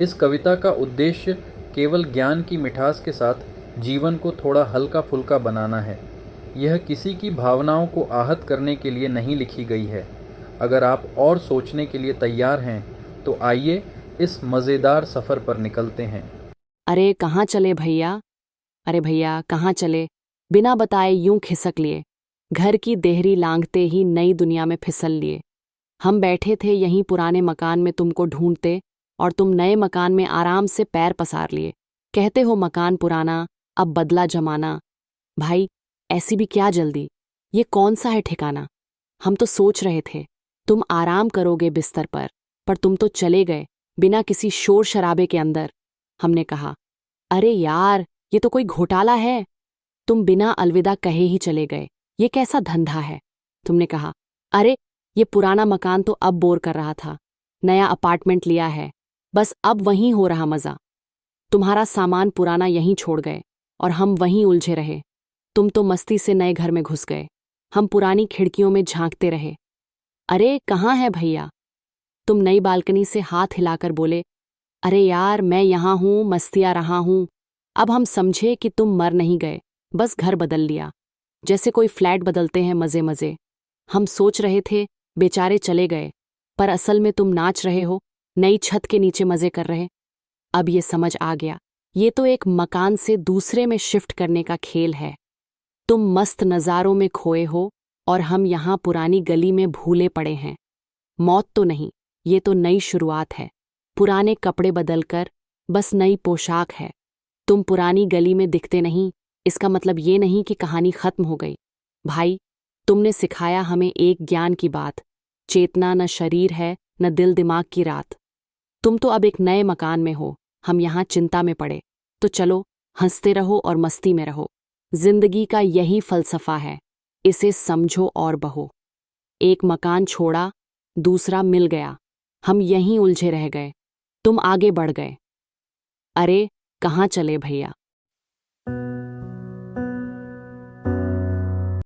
इस कविता का उद्देश्य केवल ज्ञान की मिठास के साथ जीवन को थोड़ा हल्का फुल्का बनाना है। यह किसी की भावनाओं को आहत करने के लिए नहीं लिखी गई है। अगर आप और सोचने के लिए तैयार हैं तो आइए इस मज़ेदार सफ़र पर निकलते हैं। अरे कहाँ चले भैया? अरे भैया कहाँ चले? बिना बताए यूं खिसक लिए। घर की देहरी लांघते ही नई दुनिया में फिसल लिए। हम बैठे थे यहीं पुराने मकान में तुमको ढूंढते, और तुम नए मकान में आराम से पैर पसार लिए। कहते हो मकान पुराना, अब बदला जमाना। भाई ऐसी भी क्या जल्दी? ये कौन सा है ठिकाना? हम तो सोच रहे थे तुम आराम करोगे बिस्तर पर तुम तो चले गए बिना किसी शोर शराबे के अंदर। हमने कहा, अरे यार ये तो कोई घोटाला है। तुम बिना अलविदा कहे ही चले गए। ये कैसा धंधा है? तुमने कहा, अरे ये पुराना मकान तो अब बोर कर रहा था, नया अपार्टमेंट लिया है, बस अब वहीं हो रहा मजा। तुम्हारा सामान पुराना यहीं छोड़ गए और हम वहीं उलझे रहे। तुम तो मस्ती से नए घर में घुस गए, हम पुरानी खिड़कियों में झांकते रहे। अरे कहाँ है भैया? तुम नई बालकनी से हाथ हिलाकर बोले, अरे यार मैं यहाँ हूँ, मस्तिया रहा हूँ। अब हम समझे कि तुम मर नहीं गए, बस घर बदल लिया, जैसे कोई फ्लैट बदलते हैं मजे मजे। हम सोच रहे थे बेचारे चले गए, पर असल में तुम नाच रहे हो, नई छत के नीचे मजे कर रहे। अब ये समझ आ गया, ये तो एक मकान से दूसरे में शिफ्ट करने का खेल है। तुम मस्त नज़ारों में खोए हो और हम यहाँ पुरानी गली में भूले पड़े हैं। मौत तो नहीं, ये तो नई शुरुआत है। पुराने कपड़े बदलकर बस नई पोशाक है। तुम पुरानी गली में दिखते नहीं, इसका मतलब ये नहीं कि कहानी खत्म हो गई। भाई तुमने सिखाया हमें एक ज्ञान की बात, चेतना न शरीर है न दिल दिमाग की रात। तुम तो अब एक नए मकान में हो, हम यहाँ चिंता में पड़े। तो चलो हंसते रहो और मस्ती में रहो। जिंदगी का यही फलसफा है, इसे समझो और बहो। एक मकान छोड़ा, दूसरा मिल गया, हम यहीं उलझे रह गए, तुम आगे बढ़ गए। अरे कहाँ चले भैया?